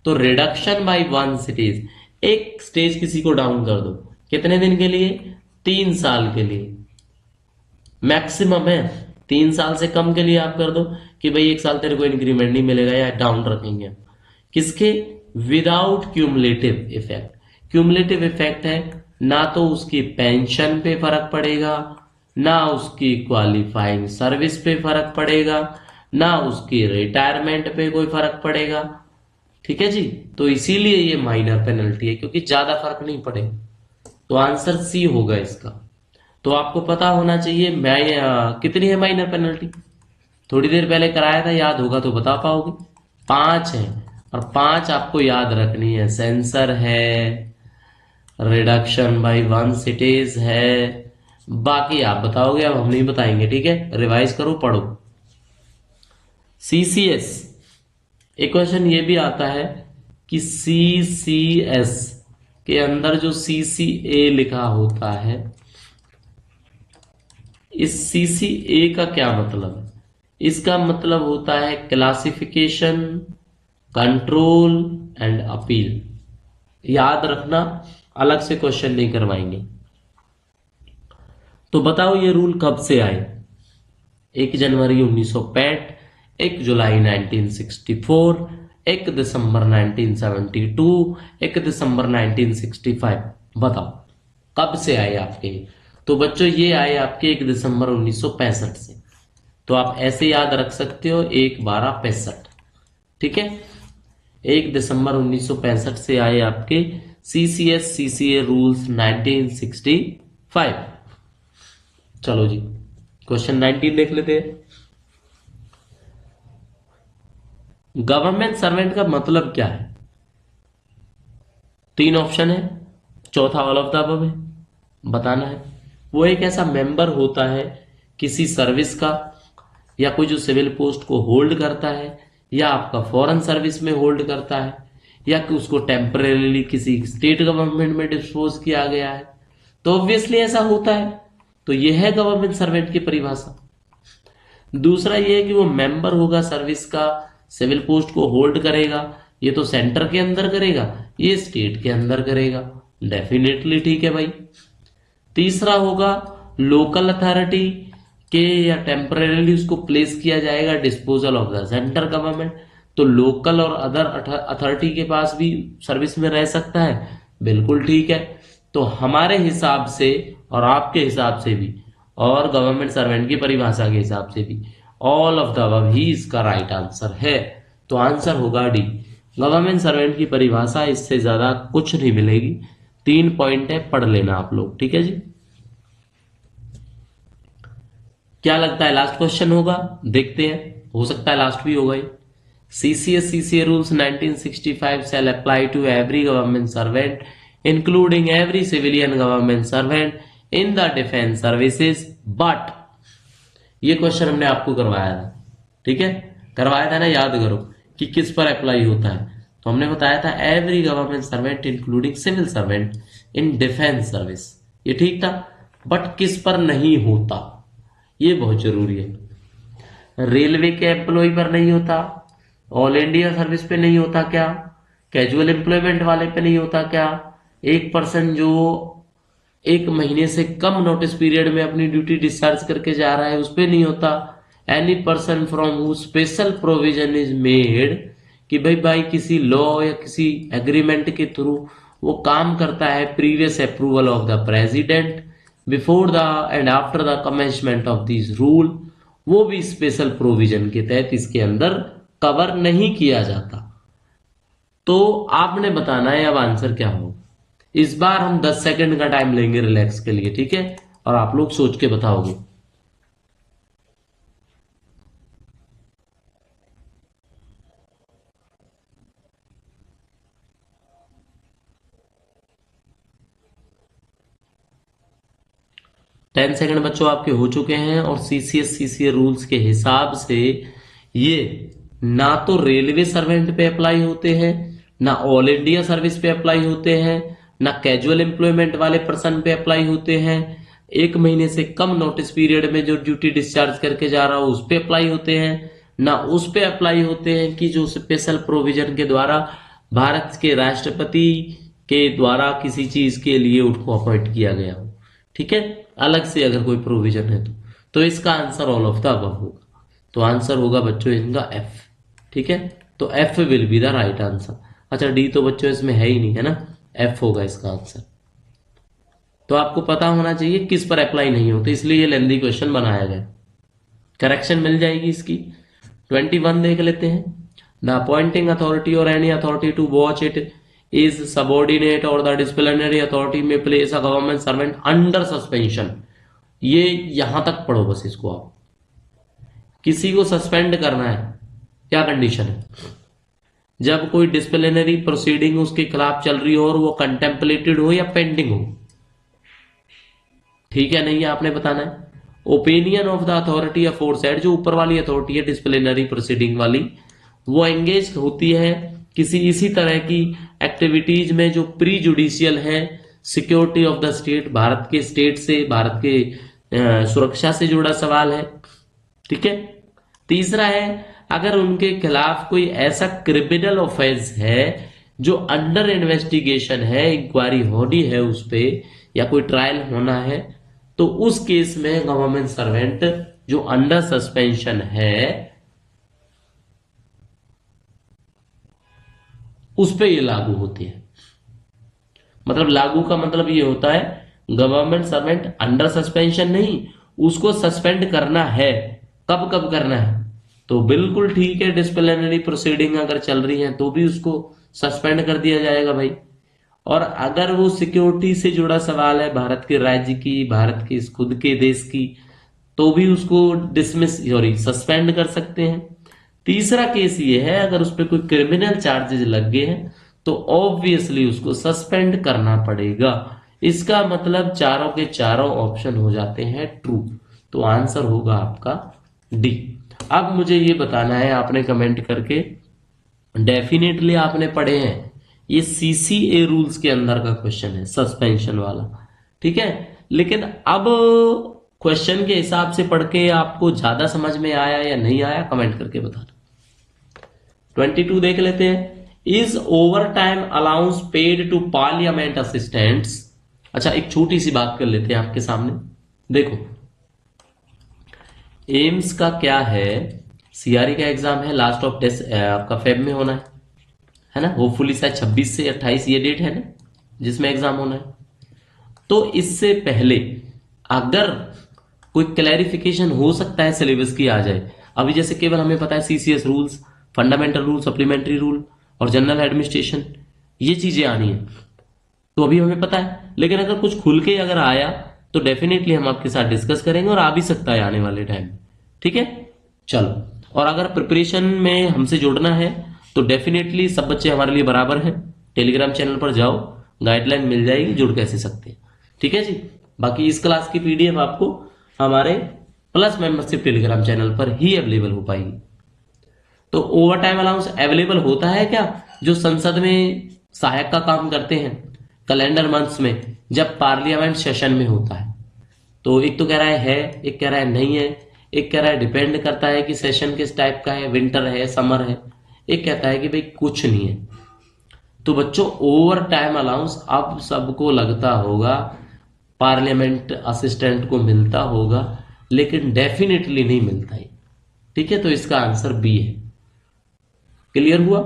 तो रिडक्शन बाय 1 स्टेज, एक स्टेज किसी को डाउन कर दो, कितने दिन के लिए? 3 साल के लिए मैक्सिमम है। 3 साल से कम के लिए आप कर दो कि भाई 1 साल तेरे को इंक्रीमेंट नहीं मिलेगा या डाउन रखेंगे हम। किसके? Without cumulative effect. Cumulative effect है, ना तो उसकी पेंशन पे फर्क पड़ेगा, ना उसकी क्वालिफाइंग सर्विस पे फर्क पड़ेगा, ना उसकी रिटायरमेंट पे कोई फर्क पड़ेगा, ठीक है जी। तो इसीलिए ये माइनर पेनल्टी है, क्योंकि ज्यादा फर्क नहीं पड़े। तो आंसर सी होगा इसका। तो आपको पता होना चाहिए कितनी है माइनर पेनल्टी। थोड़ी देर पहले कराया था, याद होगा तो बता पाओगे। 5 है, और 5 आपको याद रखनी है। सेंसर है, रिडक्शन बाय वन सिटीज है, बाकी आप बताओगे, अब हम नहीं बताएंगे। ठीक है, रिवाइज करो, पढ़ो। सीसीएस, एक क्वेश्चन ये भी आता है कि सीसीएस के अंदर जो सीसीए लिखा होता है, इस सीसीए का क्या मतलब है। इसका मतलब होता है क्लासिफिकेशन, कंट्रोल एंड अपील। याद रखना, अलग से क्वेश्चन नहीं करवाएंगे। तो बताओ ये रूल कब से आए। 1 जनवरी 1965, 1 जुलाई 1964, 1 दिसंबर 1972, 1 दिसंबर 1965। बताओ कब से आए आपके। तो बच्चों ये आए आपके 1 दिसंबर 1965 से। तो आप ऐसे याद रख सकते हो, 1/12/65। ठीक है, 1 दिसंबर 1965 से आए आपके सीसीएस सीसीए रूल्स 1965। चलो जी, क्वेश्चन 19 देख लेते हैं। गवर्नमेंट सर्वेंट का मतलब क्या है। 3 ऑप्शन है, चौथा ऑल ऑफ द अबव है, बताना है। वो एक ऐसा मेंबर होता है किसी सर्विस का, या कोई जो सिविल पोस्ट को होल्ड करता है, या आपका फॉरेन सर्विस में होल्ड करता है, या कि उसको टेम्परेली किसी स्टेट गवर्नमेंट में डिस्पोज किया गया है। तो ऑब्वियसली ऐसा होता है। तो यह है गवर्नमेंट सर्वेंट की परिभाषा। दूसरा ये है कि वो मेंबर होगा सर्विस का, सिविल पोस्ट को होल्ड करेगा। ये तो सेंटर के अंदर करेगा, ये स्टेट के अंदर करेगा। डेफिनेटली ठीक है भाई। तीसरा होगा लोकल अथॉरिटी के, या टेम्परेली उसको प्लेस किया जाएगा disposal of the centre government. तो लोकल और अदर अथॉरिटी के पास भी सर्विस में रह सकता है, बिल्कुल ठीक है। तो हमारे हिसाब से और आपके हिसाब से भी, और गवर्नमेंट सर्वेंट की परिभाषा के हिसाब से भी, ऑल ऑफ द अबव ही इसका राइट आंसर है। तो आंसर होगा डी। गवर्नमेंट सर्वेंट की परिभाषा, इससे ज्यादा कुछ नहीं मिलेगी। 3 पॉइंट है, पढ़ लेना आप लोग। ठीक है जी, क्या लगता है लास्ट क्वेश्चन होगा, देखते हैं। हो सकता है लास्ट भी होगा। CCS CCA rules 1965 shall apply to every government servant including every civilian government servant in the defense services, but ये क्वेश्चन हमने आपको करवाया था। ठीक है, करवाया था ना, याद करो कि किस पर अप्लाई होता है। तो हमने बताया था every government servant including civil servant in defence service. ये ठीक था, बट किस पर नहीं होता, ये बहुत जरूरी है। रेलवे के एम्प्लॉय पर नहीं होता, ऑल इंडिया सर्विस पे नहीं होता क्या, कैजुअल एम्प्लॉयमेंट वाले पे नहीं होता क्या, एक पर्सन जो 1 महीने से कम नोटिस पीरियड में अपनी ड्यूटी डिस्चार्ज करके जा रहा है उस पे नहीं होता। Any person from who special provision is made, कि भाई किसी लॉ या किसी एग्रीमेंट के थ्रू वो काम करता है, previous approval of the president before the end after the commencement of this rule, वो भी स्पेशल प्रोविजन के तहत इसके अंदर कवर नहीं किया जाता। तो आपने बताना है अब आंसर क्या हो। इस बार हम 10 सेकंड का टाइम लेंगे रिलैक्स के लिए, ठीक है, और आप लोग सोच के बताओगे। टेन सेकंड बच्चों आपके हो चुके हैं। और सीसीएस सीसीए रूल्स के हिसाब से ये ना तो रेलवे सर्वेंट पे अप्लाई होते हैं, ना ऑल इंडिया सर्विस पे अप्लाई होते हैं, ना कैजुअल एम्प्लॉयमेंट वाले पर्सन पे अप्लाई होते हैं, 1 महीने से कम नोटिस पीरियड में जो ड्यूटी डिस्चार्ज करके जा रहा हो उस पे अप्लाई होते हैं, ना उस पे अप्लाई होते हैं कि जो स्पेशल प्रोविजन के द्वारा भारत के राष्ट्रपति के द्वारा किसी चीज के लिए उनको अपॉइंट किया गया हो। ठीक है, अलग से अगर कोई प्रोविजन है तो इसका answer all of the above होगा। तो आंसर होगा बच्चों इनका एफ। ठीक है, तो F will be the right answer. अच्छा, डी तो बच्चों इसमें है ही नहीं, है ना, एफ होगा इसका आंसर। तो आपको पता होना चाहिए किस पर अप्लाई नहीं होता, इसलिए ये लेंथी क्वेश्चन बनाया गया। करेक्शन मिल जाएगी इसकी। 21 देख लेते हैं। The appointing authority or any authority to watch it is subordinate or the disciplinary authority may place a government servant under suspension. ये यहां तक पढ़ो बस इसको। आप किसी को सस्पेंड करना है, क्या कंडीशन है? जब कोई डिसिप्लिनरी प्रोसीडिंग उसके खिलाफ चल रही हो और वो कंटेम्पलेटेड हो या पेंडिंग हो। ठीक है, नहीं है, आपने बताना है। ओपिनियन ऑफ द अथॉरिटी अफोरसाइड, जो ऊपर वाली अथॉरिटी है डिसिप्लिनरी प्रोसीडिंग वाली, वो एंगेज होती है किसी इसी तरह की एक्टिविटीज में जो प्री जुडिशियल है, security of the state, Bharat के स्टेट से, भारत के सुरक्षा से जुड़ा सवाल है। ठीक है। तीसरा है, अगर उनके खिलाफ कोई ऐसा क्रिमिनल ऑफेंस है जो अंडर इन्वेस्टिगेशन है, इंक्वायरी होनी है उस पे, या कोई ट्रायल होना है, तो उस केस में गवर्नमेंट सर्वेंट जो अंडर सस्पेंशन है उस पे ये लागू होती है। मतलब लागू का मतलब ये होता है गवर्नमेंट सर्वेंट अंडर सस्पेंशन नहीं, उसको सस्पेंड करना है। कब कब करना है? तो बिल्कुल ठीक है, डिसिप्लिनरी प्रोसीडिंग अगर चल रही है तो भी उसको सस्पेंड कर दिया जाएगा भाई। और अगर वो सिक्योरिटी से जुड़ा सवाल है, भारत के राज्य की, भारत के खुद के देश की, तो भी उसको डिसमिस सॉरी सस्पेंड कर सकते हैं। तीसरा केस ये है, अगर उस पर कोई क्रिमिनल चार्जेस लग गए हैं तो ऑब्वियसली उसको सस्पेंड करना पड़ेगा। इसका मतलब चारों के चारों ऑप्शन हो जाते हैं ट्रू। तो आंसर होगा आपका डी। अब मुझे ये बताना है आपने कमेंट करके, डेफिनेटली आपने पढ़े हैं, ये सीसीए रूल्स के अंदर का क्वेश्चन है, सस्पेंशन वाला। ठीक है, लेकिन अब क्वेश्चन के हिसाब से पढ़ के आपको ज्यादा समझ में आया या नहीं आया, कमेंट करके बताना। 22 देख लेते हैं। Is overtime allowance paid to parliament assistants. अच्छा, एक छोटी सी बात कर लेते हैं आपके सामने। देखो, एम्स का क्या है, सीआरई का एग्जाम है, लास्ट ऑफ आपका फेब में होना है ना, होपफुली शायद 26 से 28 ये डेट है ना जिसमें एग्जाम होना है। तो इससे पहले अगर कोई क्लैरिफिकेशन हो सकता है सिलेबस की आ जाए। अभी जैसे केवल हमें पता है CCS rules, fundamental rule, supplementary rule और जनरल एडमिनिस्ट्रेशन, ये चीजें आनी है, तो अभी हमें पता है। लेकिन अगर कुछ खुल के अगर आया तो डेफिनेटली हम आपके साथ डिस्कस करेंगे, और आ भी सकता है आने वाले टाइम में। ठीक है, चलो। और अगर प्रिपरेशन में हमसे जुड़ना है तो डेफिनेटली सब बच्चे हमारे लिए बराबर हैं। टेलीग्राम चैनल पर जाओ, गाइडलाइन मिल जाएगी, जुड़ कैसे सकते हैं। ठीक है जी। बाकी इस क्लास की पीडीएफ आपको हमारे प्लस मेंबरशिप टेलीग्राम चैनल पर ही अवेलेबल हो पाएगी। तो ओवर टाइम अलाउंस अवेलेबल होता है क्या? जो संसद में सहायक का काम करते हैं कैलेंडर मंथ्स में, जब पार्लियामेंट सेशन में होता है। तो एक तो कह रहा है, एक कह रहा है नहीं है, एक कह रहा है डिपेंड करता है कि सेशन किस टाइप का है, विंटर है, समर है, एक कहता है कि भाई कुछ नहीं है। तो बच्चों, ओवर टाइम अलाउंस अब सबको लगता होगा पार्लियामेंट असिस्टेंट को मिलता होगा, लेकिन डेफिनेटली नहीं मिलता है। ठीक है, तो इसका आंसर बी है। क्लियर हुआ?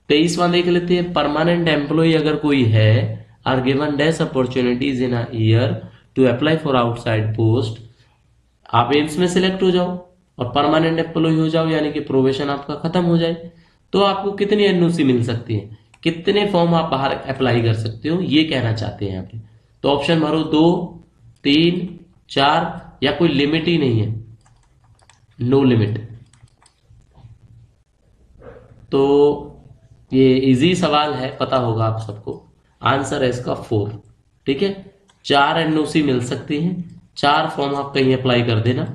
23वां देख लेते हैं। परमानेंट एम्प्लॉय अगर कोई है, are given dash opportunities in a year to apply for outside post. आप एम्स में सिलेक्ट हो जाओ और परमानेंट एम्प्लॉय हो जाओ, यानी कि प्रोबेशन आपका खत्म हो जाए, तो आपको कितनी एनओसी मिल सकती है, कितने फॉर्म आप बाहर अप्लाई कर सकते हो, ये कहना चाहते हैं यहाँ पे। तो ऑप्शन भरो 2, 3, 4, या कोई लिमिट ही नहीं है, नो लिमिट। तो ये इजी सवाल है, पता होगा आप सबको। आंसर है इसका 4। ठीक है, 4 एनओसी मिल सकती हैं, 4 फॉर्म आप कहीं अप्लाई कर देना,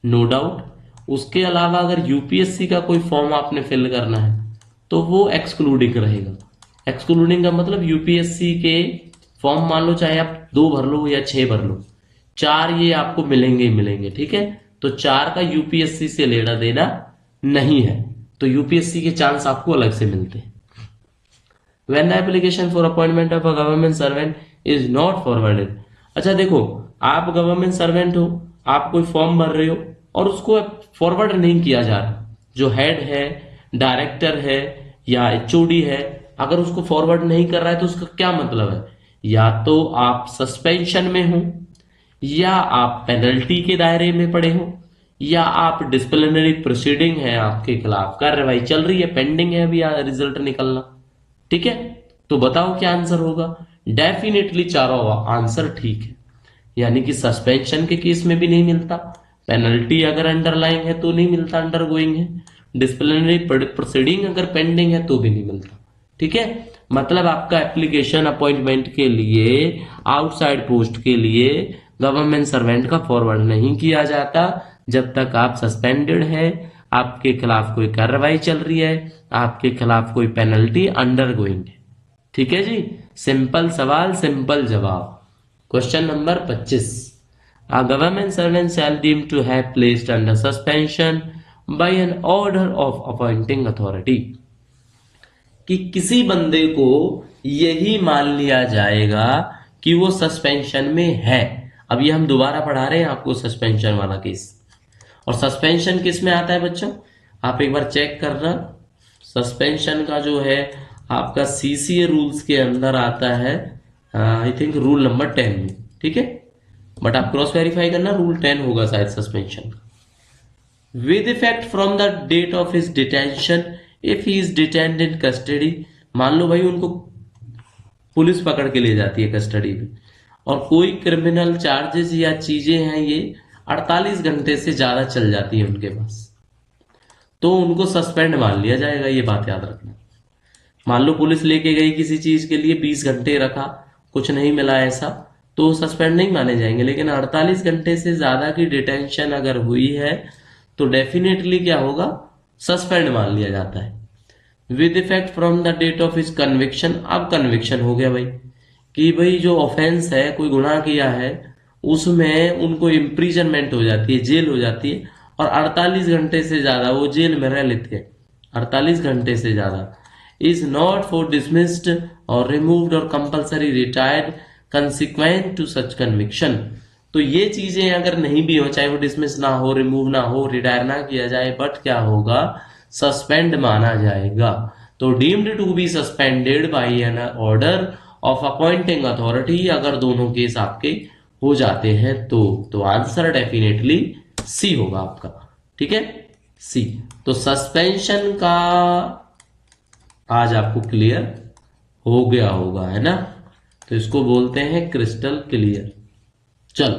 नो डाउट। उसके अलावा अगर यूपीएससी का कोई फॉर्म आपने फिल करना है तो वो एक्सक्लूडिंग रहेगा। एक्सक्लूडिंग का मतलब यूपीएससी के फॉर्म मान लो चाहे आप 2 भर लो या 6 भर लो, 4 ये आपको मिलेंगे ही मिलेंगे। ठीक है, तो 4 का यूपीएससी से लेना देना नहीं है, तो यूपीएससी के चांस आपको अलग से मिलते हैं। When the application for appointment of a government servant is not forwarded। अच्छा देखो, आप गवर्नमेंट सर्वेंट हो, आप कोई फॉर्म भर रहे हो और उसको फॉरवर्ड नहीं किया जा रहा, जो हेड है, डायरेक्टर है या एचओडी है, अगर उसको फॉरवर्ड नहीं कर रहा है तो उसका क्या मतलब है? या तो आप सस्पेंशन में हो, या आप पेनल्टी के दायरे में पड़े हो, या आप डिसिप्लिनरी प्रोसीडिंग है आपके खिलाफ, कार्रवाई चल रही है, पेंडिंग है अभी रिजल्ट निकलना, ठीक है। तो बताओ क्या आंसर होगा। डेफिनेटली चारों आंसर ठीक है, यानी कि सस्पेंशन के केस में भी नहीं मिलता, पेनल्टी अगर अंडरलाइन है तो नहीं मिलता, अंडर गोइंग है, डिसिप्लिनरी प्रोसीडिंग अगर पेंडिंग है तो भी नहीं मिलता, ठीक है। मतलब आपका एप्लीकेशन अपॉइंटमेंट के लिए, आउटसाइड पोस्ट के लिए गवर्नमेंट सर्वेंट का फॉरवर्ड नहीं किया जाता जब तक आप सस्पेंडेड है, आपके खिलाफ कोई कार्रवाई चल रही है, आपके खिलाफ कोई पेनल्टी अंडर गोइंग है, ठीक है जी। सिंपल सवाल सिंपल जवाब। Question number 25, a government servant shall deemed to have placed under suspension by an order of appointing authority, कि किसी बंदे को यही मान लिया जाएगा कि वो सस्पेंशन में है। अब ये हम दोबारा पढ़ा रहे हैं आपको सस्पेंशन वाला केस, और सस्पेंशन किस में आता है बच्चों, आप एक बार चेक करना। सस्पेंशन का जो है आपका सीसीए रूल्स के अंदर आता है, आई थिंक रूल नंबर 10 में, ठीक है। बट आप क्रॉस वेरीफाई करना, रूल 10 होगा शायद सस्पेंशन का। With effect from the date of his detention if he is detained in custody. मान लो भाई उनको पुलिस पकड़ के ले जाती है कस्टडी में, और कोई क्रिमिनल चार्जेस या चीजें हैं ये 48 घंटे से ज्यादा चल जाती है उनके पास, तो उनको सस्पेंड मान लिया जाएगा, ये बात याद रखना। मान लो पुलिस लेके गई किसी चीज के लिए, 20 घंटे रखा, कुछ नहीं मिला ऐसा, तो सस्पेंड नहीं माने जाएंगे। लेकिन 48 घंटे से ज्यादा की डिटेंशन अगर हुई है तो डेफिनेटली क्या होगा, सस्पेंड मान लिया जाता है। With effect from the date of his conviction. अब कन्विक्शन हो गया भाई कि भाई जो ऑफेंस है, कोई गुनाह किया है, उसमें उनको इम्प्रीजनमेंट हो जाती है, जेल हो जाती है, और 48 घंटे से ज्यादा वो जेल में रह लेते हैं, 48 घंटे से ज्यादा, is not for dismissed or removed or compulsory retired consequent to such conviction. तो ये चीजें अगर नहीं भी हो, चाहे वो डिसमिस ना हो, रिमूव ना हो, रिटायर ना किया जाए, बट क्या होगा, सस्पेंड माना जाएगा। तो deemed to be suspended by an order of appointing authority, अगर दोनों केस आपके हो जाते हैं तो आंसर डेफिनेटली सी होगा आपका, ठीक है, सी। तो सस्पेंशन का आज आपको क्लियर हो गया होगा, है ना। तो इसको बोलते हैं क्रिस्टल क्लियर। चलो,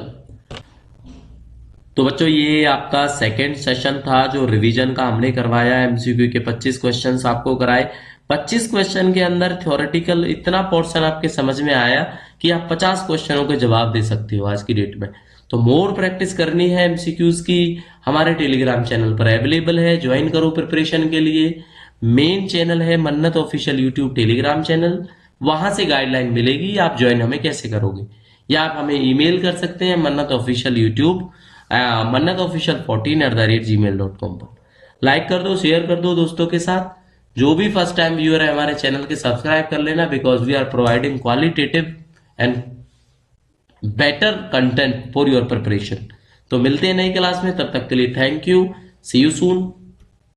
तो बच्चों ये आपका सेकेंड सेशन था जो रिवीजन का हमने करवाया। एमसीक्यू के 25 क्वेश्चंस आपको कराए। 25 क्वेश्चन के अंदर थ्योरेटिकल इतना पोर्शन आपके समझ में आया कि आप 50 क्वेश्चनों के जवाब दे सकते हो आज की डेट में। तो मोर प्रैक्टिस करनी है एमसीक्यूज की, हमारे टेलीग्राम चैनल पर अवेलेबल है, ज्वाइन करो प्रिपरेशन के लिए। मेन चैनल है मन्नत ऑफिशियल यूट्यूब टेलीग्राम चैनल, वहां से गाइडलाइन मिलेगी आप ज्वाइन हमें कैसे करोगे, या आप हमें ईमेल कर सकते हैं मन्नत ऑफिशियल यूट्यूब mannatofficial14@gmail.com पर। लाइक कर दो, शेयर कर दो दोस्तों के साथ। जो भी फर्स्ट टाइम व्यूअर है हमारे चैनल के सब्सक्राइब कर लेना, because we are providing qualitative and better content for your preparation. तो मिलते हैं नई क्लास में, तब तक के लिए thank you, see you soon.